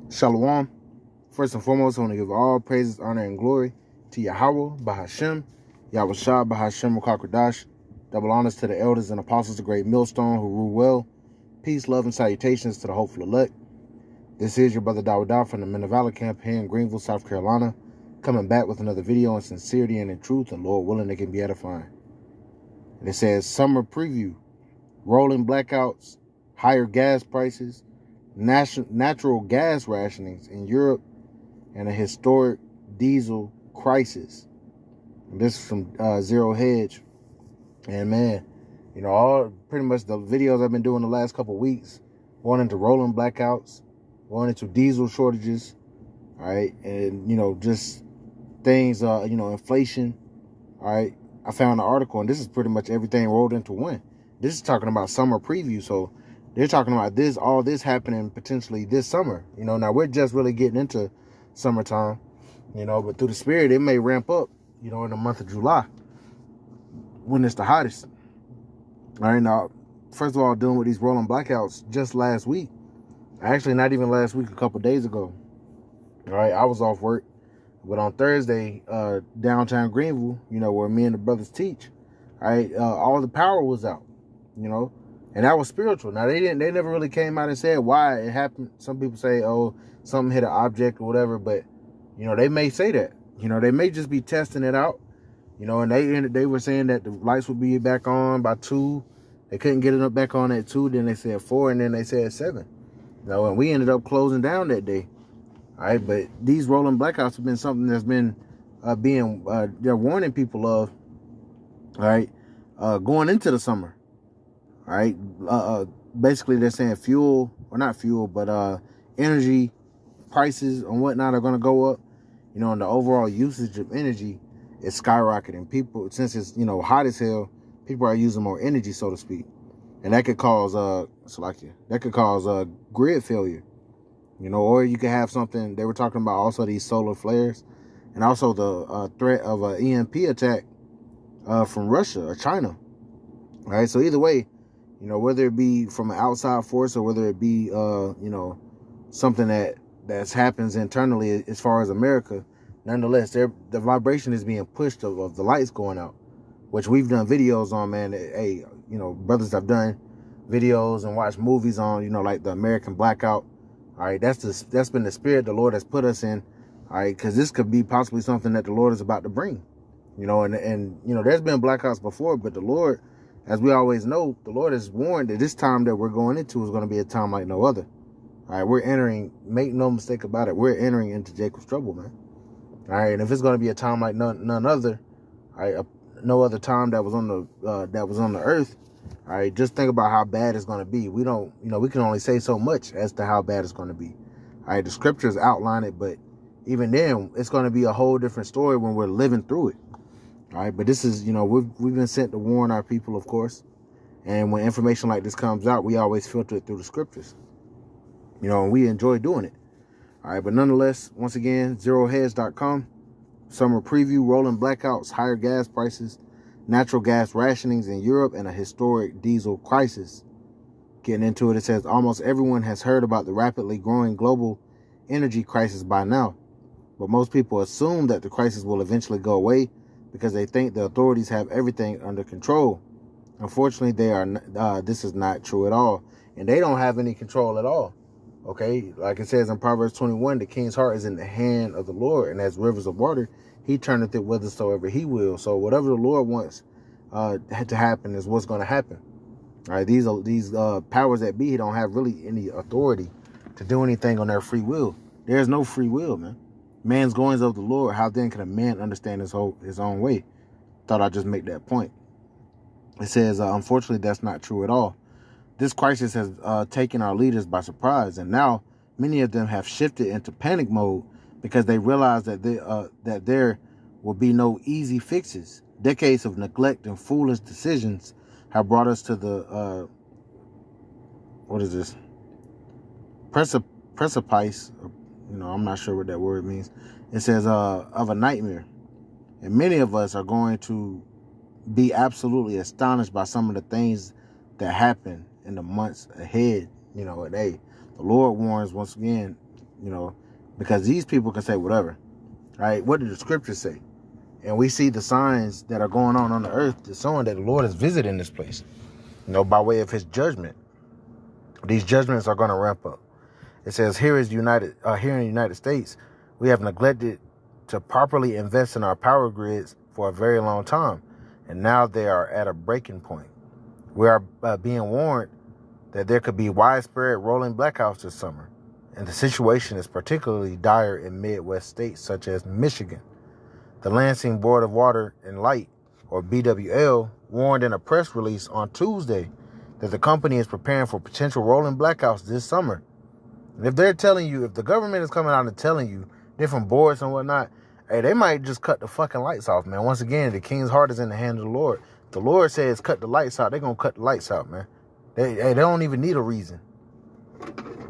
Shalom. First and foremost, I want to give all praises, honor, and glory to Yahweh, Bahashem, Yahweh Shah, Bahashem, Rakakradash. Double honors to the elders and apostles, the great millstone who rule well. Peace, love, and salutations to the hopeful elect. This is your brother Dawada from the Men of Valor camp here in Greenville, South Carolina, coming back with another video in sincerity and in truth, and Lord willing, it can be edifying. And it says, summer preview, rolling blackouts, higher gas prices, natural gas rationings in Europe, and a historic diesel crisis. And this is from Zero Hedge. And man, you know, all pretty much the videos I've been doing the last couple of weeks, going into rolling blackouts, going into diesel shortages, all right, and, you know, just things, inflation, all right. I found an article, and this is pretty much everything rolled into one. This is talking about summer preview, so they're talking about all this happening potentially this summer. You know, now we're just really getting into summertime, you know, but through the spirit, it may ramp up, you know, in the month of July when it's the hottest. All right, now, first of all, dealing with these rolling blackouts just last week, actually not even last week, a couple days ago. All right, I was off work, but on Thursday, downtown Greenville, you know, where me and the brothers teach, all right, all the power was out, you know, and that was spiritual. Now, they never really came out and said why it happened. Some people say, oh, something hit an object or whatever, but, you know, they may say that. You know, they may just be testing it out, you know, and they were saying that the lights would be back on by 2. They couldn't get it up back on at 2. Then they said 4, and then they said 7. You know, and we ended up closing down that day. All right, but these rolling blackouts have been something that's been they're warning people of, all right, going into the summer. All right, basically they're saying fuel, or not fuel, but energy prices and whatnot are going to go up, you know, and the overall usage of energy is skyrocketing. People, since it's, you know, hot as hell, people are using more energy, so to speak, and that could cause grid failure, you know, or you could have something. They were talking about also these solar flares, and also the threat of an EMP attack from Russia or China. All right, so either way, you know, whether it be from an outside force or whether it be you know, something that happens internally as far as America, nonetheless, the vibration is being pushed of the lights going out, which we've done videos on, man. Hey, you know, brothers have done videos and watched movies on, you know, like the American blackout. All right, that's been the spirit the Lord has put us in. All right, because this could be possibly something that the Lord is about to bring, you know, and you know, there's been blackouts before, but the Lord, as we always know, the Lord has warned that this time that we're going into is going to be a time like no other. All right, we're entering, make no mistake about it, we're entering into Jacob's trouble, man. All right, and if it's going to be a time like none other, all right, no other time that was on the earth, all right, just think about how bad it's going to be. We don't, you know, we can only say so much as to how bad it's going to be. All right, the scriptures outline it, but even then, it's going to be a whole different story when we're living through it. All right, but this is, you know, we've been sent to warn our people, of course, and when information like this comes out, we always filter it through the scriptures, you know, and we enjoy doing it. All right, but nonetheless, once again, zeroheads.com, summer preview, rolling blackouts, higher gas prices, natural gas rationings in Europe, and a historic diesel crisis. Getting into it, it says almost everyone has heard about the rapidly growing global energy crisis by now, but most people assume that the crisis will eventually go away because they think the authorities have everything under control. Unfortunately, this is not true at all, and they don't have any control at all. Okay, like it says in Proverbs 21, the king's heart is in the hand of the Lord, and as rivers of water, he turneth it whithersoever he will. So whatever the Lord wants to happen is what's going to happen. All right, these powers that be don't have really any authority to do anything on their free will. There's no free will, man. Man's goings of the Lord. How then can a man understand his own way? Thought I'd just make that point. It says, unfortunately, that's not true at all. This crisis has taken our leaders by surprise, and now many of them have shifted into panic mode because they realize that there will be no easy fixes. Decades of neglect and foolish decisions have brought us to the what is this? Precipice. You know, I'm not sure what that word means. It says of a nightmare, and many of us are going to be absolutely astonished by some of the things that happen in the months ahead. You know, and the Lord warns once again, because these people can say whatever, right? What did the scriptures say? And we see the signs that are going on the earth that's showing that the Lord is visiting this place, by way of his judgment. These judgments are going to ramp up. It says here in the United States, we have neglected to properly invest in our power grids for a very long time. And now they are at a breaking point. We are being warned that there could be widespread rolling blackouts this summer. And the situation is particularly dire in Midwest states such as Michigan. The Lansing Board of Water and Light, or BWL, warned in a press release on Tuesday that the company is preparing for potential rolling blackouts this summer. And if they're telling you, if the government is coming out and telling you, different boards and whatnot, hey, they might just cut the fucking lights off, man. Once again, the king's heart is in the hand of the Lord. If the Lord says cut the lights out, they're going to cut the lights out, man. They don't even need a reason.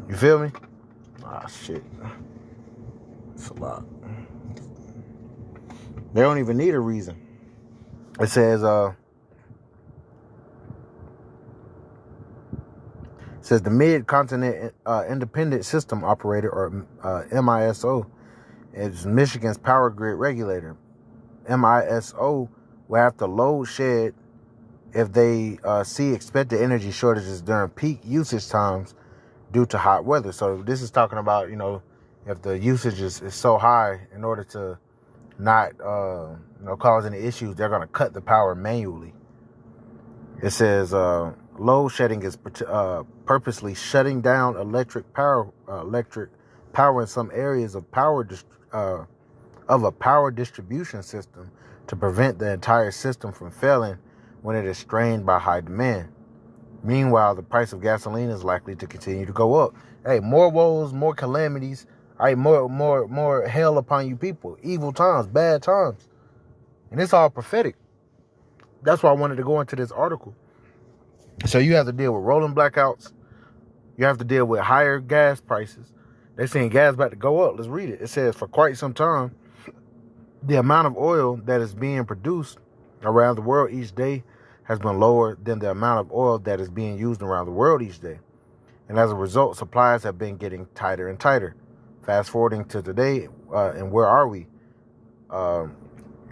You feel me? Ah, shit. It's a lot. They don't even need a reason. It says, the Mid-Continent Independent System Operator, or MISO, is Michigan's power grid regulator. MISO will have to load shed if they see expected energy shortages during peak usage times due to hot weather. So this is talking about, if the usage is so high, in order to not cause any issues, they're going to cut the power manually. It says load shedding is purposely shutting down electric power in some areas of a power distribution system to prevent the entire system from failing when it is strained by high demand. Meanwhile, the price of gasoline is likely to continue to go up. Hey, more woes, more calamities, more hell upon you people. Evil times, bad times. And it's all prophetic. That's why I wanted to go into this article. So you have to deal with rolling blackouts. You have to deal with higher gas prices. They're saying gas about to go up. Let's read it. It says, for quite some time, the amount of oil that is being produced around the world each day has been lower than the amount of oil that is being used around the world each day. And as a result, supplies have been getting tighter and tighter. Fast forwarding to today, and where are we?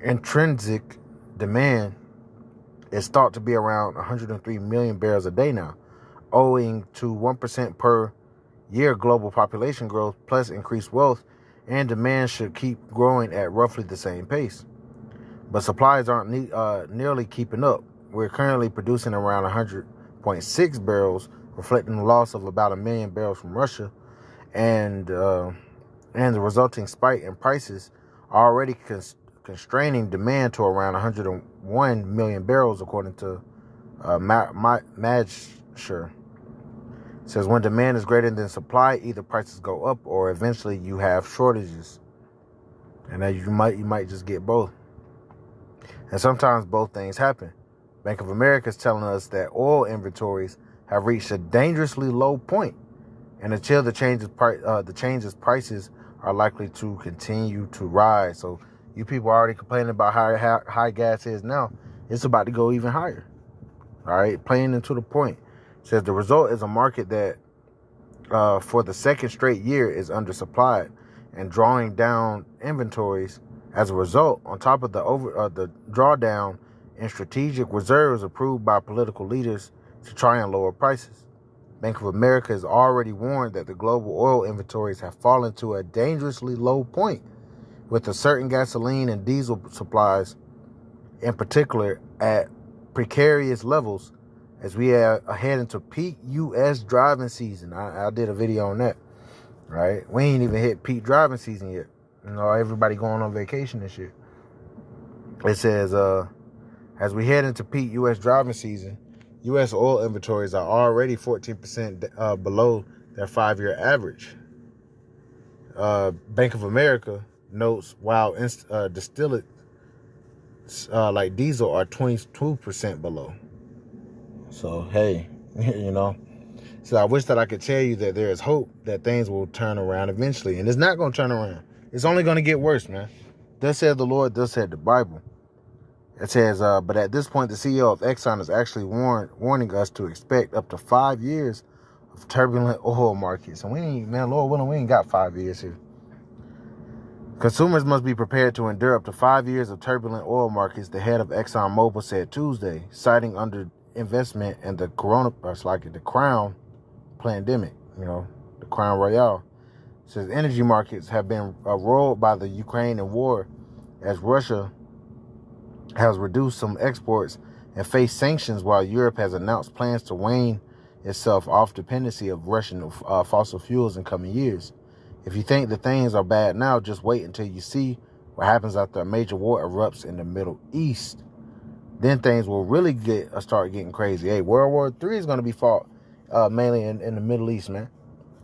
Intrinsic demand is thought to be around 103 million barrels a day now, owing to 1% per year global population growth plus increased wealth, and demand should keep growing at roughly the same pace. But supplies aren't nearly keeping up. We're currently producing around 100.6 barrels, reflecting the loss of about 1 million barrels from Russia, and the resulting spike in prices are already constraining demand to around 101 million barrels, according to Madshire. It says when demand is greater than supply, either prices go up or eventually you have shortages, and then you might just get both. And sometimes both things happen. Bank of America is telling us that oil inventories have reached a dangerously low point, and until the changes prices are likely to continue to rise. So you people are already complaining about how high gas is now. It's about to go even higher. All right, plain and to the point. It says the result is a market that for the second straight year is undersupplied and drawing down inventories. As a result, on top of the drawdown in strategic reserves approved by political leaders to try and lower prices. Bank of America has already warned that the global oil inventories have fallen to a dangerously low point, with a certain gasoline and diesel supplies in particular at precarious levels as we are heading into peak U.S. driving season. I did a video on that, right? We ain't even hit peak driving season yet. Everybody going on vacation and shit. It says, as we head into peak U.S. driving season, U.S. oil inventories are already 14% below their 5-year average. Bank of America notes while distillates like diesel are 22% below. So, hey, So I wish that I could tell you that there is hope that things will turn around eventually. And it's not going to turn around. It's only going to get worse, man. Thus said the Lord, thus said the Bible. It says, but at this point, the CEO of Exxon is actually warning us to expect up to 5 years of turbulent oil markets. And we ain't, man, Lord willing, we ain't got 5 years here. Consumers must be prepared to endure up to 5 years of turbulent oil markets, the head of ExxonMobil said Tuesday, citing underinvestment in the the Crown pandemic, the Crown Royale. It says energy markets have been roiled by the Ukrainian war as Russia has reduced some exports and faced sanctions while Europe has announced plans to wean itself off dependency of Russian fossil fuels in coming years. If you think that things are bad now, just wait until you see what happens after a major war erupts in the Middle East. Then things will really start getting crazy. Hey, World War III is going to be fought mainly in the Middle East, man.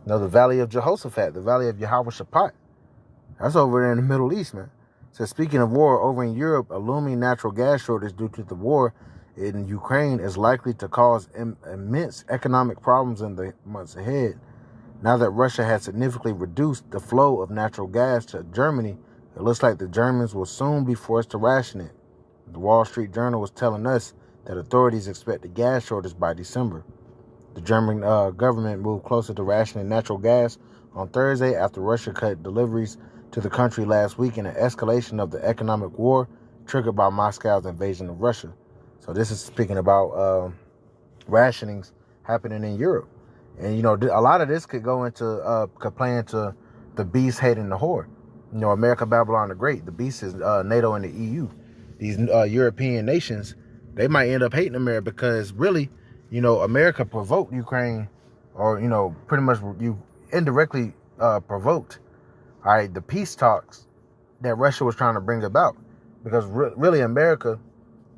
The Valley of Jehoshaphat, the Valley of Yehoshaphat. That's over there in the Middle East, man. So speaking of war, over in Europe, a looming natural gas shortage due to the war in Ukraine is likely to cause immense economic problems in the months ahead. Now that Russia has significantly reduced the flow of natural gas to Germany, it looks like the Germans will soon be forced to ration it. The Wall Street Journal was telling us that authorities expect a gas shortage by December. The German government moved closer to rationing natural gas on Thursday after Russia cut deliveries to the country last week in an escalation of the economic war triggered by Moscow's invasion of Russia. So this is speaking about rationings happening in Europe. And, a lot of this could go into, could play into the beast hating the whore. America, Babylon the Great. The beast is NATO and the EU. These European nations, they might end up hating America because really, America provoked Ukraine, or, pretty much you indirectly provoked, all right, the peace talks that Russia was trying to bring about. Because really America,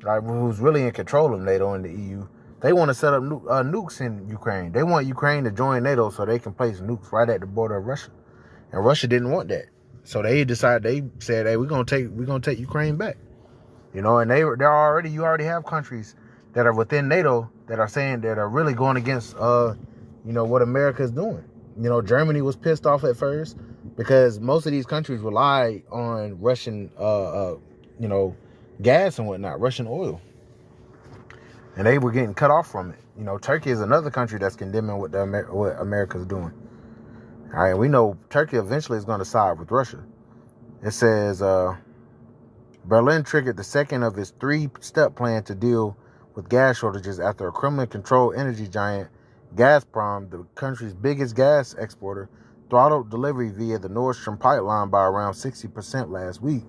right, who's really in control of NATO and the EU, they want to set up nukes in Ukraine. They want Ukraine to join NATO so they can place nukes right at the border of Russia. And Russia didn't want that. So they said, hey, we're gonna take Ukraine back. And you already have countries that are within NATO that are really going against what America is doing. Germany was pissed off at first because most of these countries rely on Russian gas and whatnot, Russian oil. And they were getting cut off from it. Turkey is another country that's condemning what America's doing. All right, we know Turkey eventually is going to side with Russia. It says Berlin triggered the second of its three-step plan to deal with gas shortages after a Kremlin-controlled energy giant, Gazprom, the country's biggest gas exporter, throttled delivery via the Nord Stream pipeline by around 60% last week.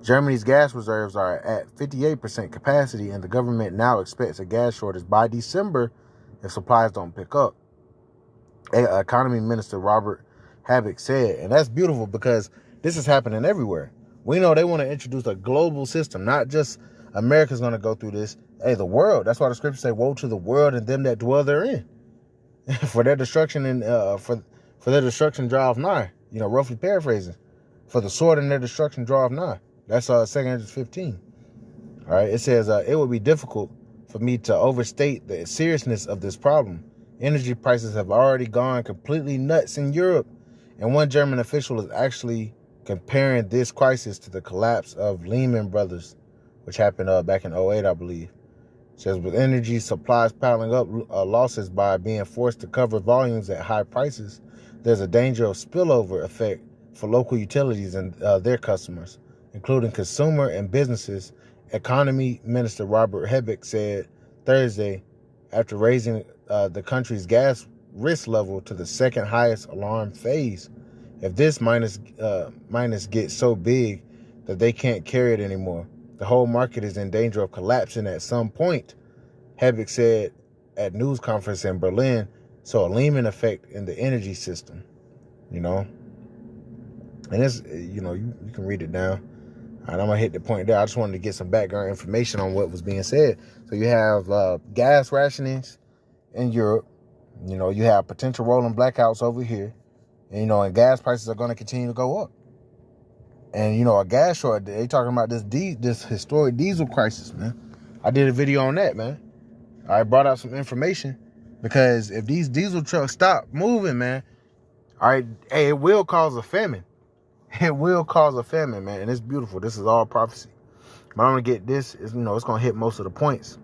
Germany's gas reserves are at 58% capacity, and the government now expects a gas shortage by December if supplies don't pick up. Economy Minister Robert Habeck said, and that's beautiful because this is happening everywhere. We know they want to introduce a global system, not just America's going to go through this. Hey, the world. That's why the scriptures say, "Woe to the world and them that dwell therein, for their destruction and for their destruction draweth nigh." Roughly paraphrasing, for the sword and their destruction draweth nigh. That's 2 Corinthians 15. All right, it says it would be difficult for me to overstate the seriousness of this problem. Energy prices have already gone completely nuts in Europe, and one German official is actually comparing this crisis to the collapse of Lehman Brothers, which happened back in 2008, I believe. It says with energy supplies piling up losses by being forced to cover volumes at high prices, there's a danger of spillover effect for local utilities and their customers, including consumer and businesses. Economy Minister Robert Habeck said Thursday after raising the country's gas risk level to the second highest alarm phase. If this minus gets so big that they can't carry it anymore, the whole market is in danger of collapsing at some point, Habeck said at news conference in Berlin. So a Lehman effect in the energy system, and it's, you can read it down. And I'm going to hit the point there. I just wanted to get some background information on what was being said. So you have gas rationings in Europe. You have potential rolling blackouts over here. And, and gas prices are going to continue to go up. And, a gas shortage, they talking about this historic diesel crisis, man. I did a video on that, man. I brought out some information because if these diesel trucks stop moving, man, all right, hey, it will cause a famine. It will cause a famine, man, and it's beautiful. This is all prophecy. But I'm going to get this, it's going to hit most of the points.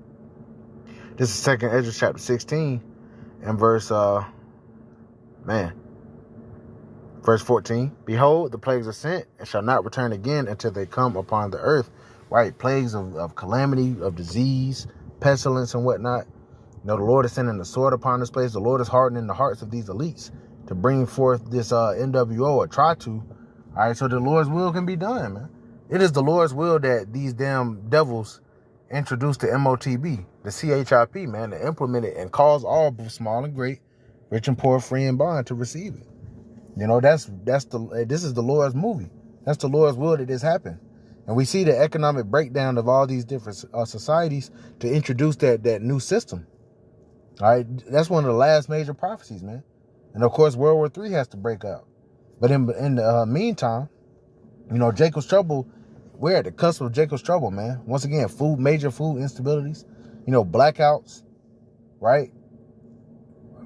This is 2 Ezra chapter 16 and verse Man. Verse 14, behold, the plagues are sent and shall not return again until they come upon the earth. Right? Plagues of calamity, of disease, pestilence, and whatnot. You know, the Lord is sending the sword upon this place. The Lord is hardening the hearts of these elites to bring forth this NWO, or try to. All right, so the Lord's will can be done, man. It is the Lord's will that these damn devils introduce the MOTB, the CHIP, man, to implement it and cause all, both small and great, rich and poor, free and bond, to receive it. You know, this is the Lord's movie. That's the Lord's will that this happen. And we see the economic breakdown of all these different societies to introduce that new system. All right, that's one of the last major prophecies, man. And of course, World War III has to break out. But in the meantime, you know, Jacob's trouble. We're at the cusp of Jacob's trouble, man. Once again, major food instabilities. You know, blackouts, right?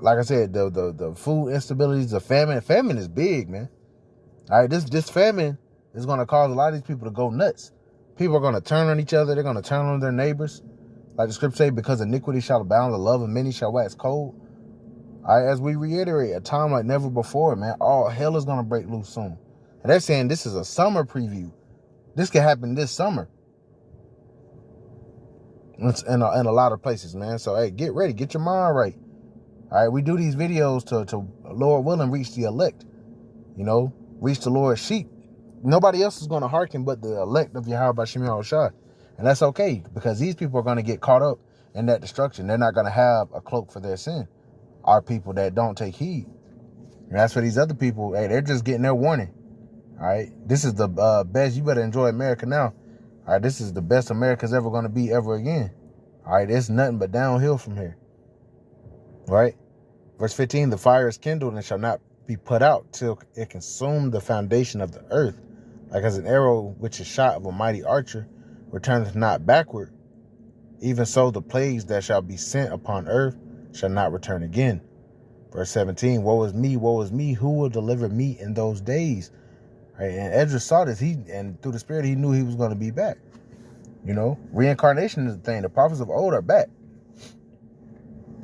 Like I said, the food instabilities, the famine. Famine is big, man. All right, this famine is going to cause a lot of these people to go nuts. People are going to turn on each other. They're going to turn on their neighbors. Like the scripture say, because iniquity shall abound, the love of many shall wax cold. All right, as we reiterate, a time like never before, man. All hell is going to break loose soon. And they're saying this is a summer preview. This could happen this summer. In a lot of places, man. So, hey, get ready. Get your mind right. All right, we do these videos to Lord willing, reach the elect. You know, reach the Lord's sheep. Nobody else is going to hearken but the elect of Yahweh Bashim Yahushua. And that's okay, because these people are going to get caught up in that destruction. They're not going to have a cloak for their sin. Our people that don't take heed. And that's for these other people, hey, they're just getting their warning. All right, this is the best. You better enjoy America now. All right, this is the best America's ever going to be ever again. All right, it's nothing but downhill from here. Right? Verse 15, the fire is kindled and shall not be put out till it consume the foundation of the earth. Like as an arrow which is shot of a mighty archer returneth not backward. Even so the plagues that shall be sent upon earth shall not return again. Verse 17, woe is me, who will deliver me in those days? Right? And Ezra saw this, and through the Spirit he knew he was going to be back. You know, reincarnation is the thing. The prophets of old are back.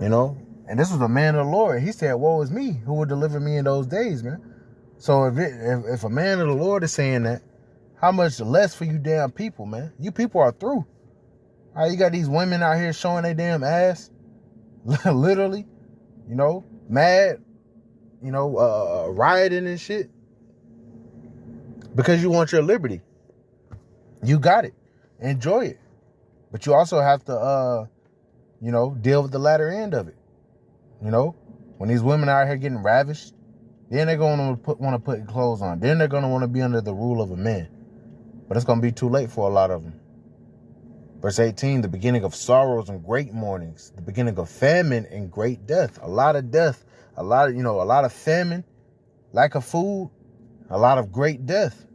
You know, and this was a man of the Lord. He said, woe is me, who will deliver me in those days, man. So if a man of the Lord is saying that, how much less for you damn people, man? You people are through. All right, you got these women out here showing their damn ass, literally, you know, mad, you know, rioting and shit, because you want your liberty. You got it. Enjoy it. But you also have to, you know, deal with the latter end of it. You know, when these women are out here getting ravished, then they're going to want to put clothes on. Then they're going to want to be under the rule of a man. But it's going to be too late for a lot of them. Verse 18, the beginning of sorrows and great mournings, the beginning of famine and great death. A lot of death, a lot of famine, lack of food, a lot of great death.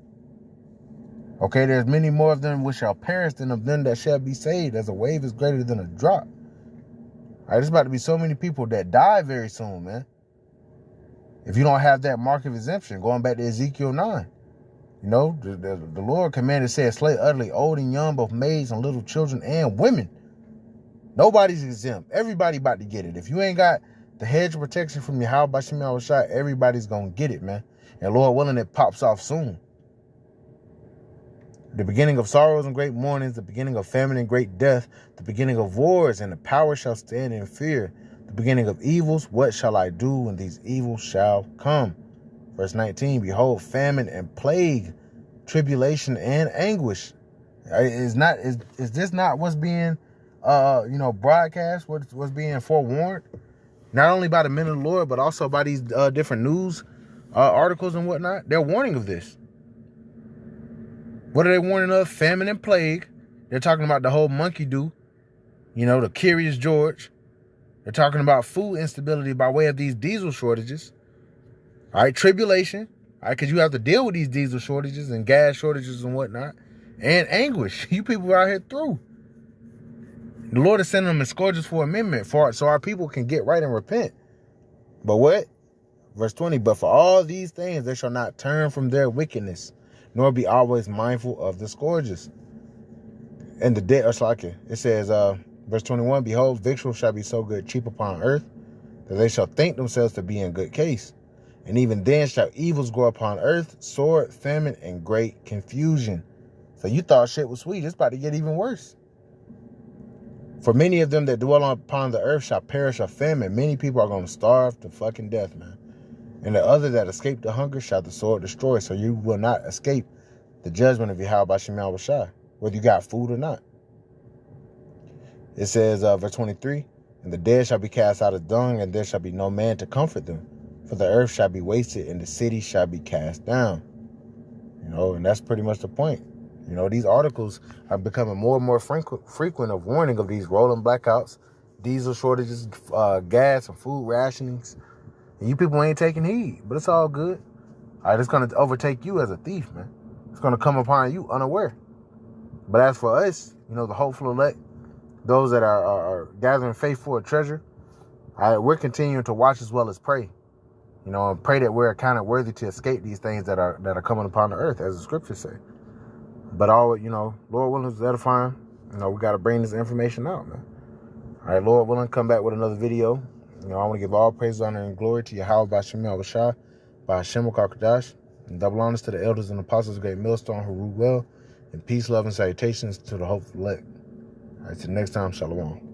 Okay, there's many more of them which shall perish than of them that shall be saved, as a wave is greater than a drop. All right, there's about to be so many people that die very soon, man. If you don't have that mark of exemption, going back to Ezekiel 9. You know, the Lord commanded, said, slay utterly old and young, both maids and little children and women. Nobody's exempt. Everybody about to get it. If you ain't got the hedge of protection from Yahweh Bashim Yahushua, everybody's going to get it, man. And Lord willing, it pops off soon. The beginning of sorrows and great mournings, the beginning of famine and great death, the beginning of wars, and the power shall stand in fear. The beginning of evils, what shall I do when these evils shall come? Verse 19, behold, famine and plague, tribulation and anguish. Is this not what's being, broadcast? What's being forewarned? Not only by the men of the Lord, but also by these different news articles and whatnot. They're warning of this. What are they warning of? Famine and plague. They're talking about the whole monkey do. You know, the Curious George. They're talking about food instability by way of these diesel shortages. All right, tribulation. All right, because you have to deal with these diesel shortages and gas shortages and whatnot. And anguish. You people are out here through. The Lord is sending them in scourges for amendment so our people can get right and repent. But what? Verse 20, but for all these things they shall not turn from their wickedness, nor be always mindful of the scourges. And the dead are slacking. It says, verse 21, behold, victuals shall be so good cheap upon earth, that they shall think themselves to be in good case. And even then shall evils grow upon earth, sword, famine, and great confusion. So you thought shit was sweet. It's about to get even worse. For many of them that dwell upon the earth shall perish of famine. Many people are going to starve to fucking death, man. And the other that escape the hunger shall the sword destroy. So you will not escape the judgment of Yahweh Shemel Bashai, whether you got food or not. It says, verse 23, and the dead shall be cast out of dung, and there shall be no man to comfort them. For the earth shall be wasted, and the city shall be cast down. And that's pretty much the point. These articles are becoming more and more frequent of warning of these rolling blackouts, diesel shortages, gas and food rationings. And you people ain't taking heed, but it's all good. All right, it's going to overtake you as a thief, man. It's going to come upon you unaware. But as for us, the hopeful elect, those that are gathering faith for a treasure, we're continuing to watch as well as pray. And pray that we're kind of worthy to escape these things that are coming upon the earth, as the scriptures say. But Lord willing, is edifying. We got to bring this information out, man. All right, Lord willing, come back with another video. I want to give all praise, honor, and glory to Yahweh by Shemel Bashai, by Hashem Kakadash, and double honors to the elders and apostles of Great Millstone who rule well, and peace, love, and salutations to the hopeful elect. All right, till next time, Shalom.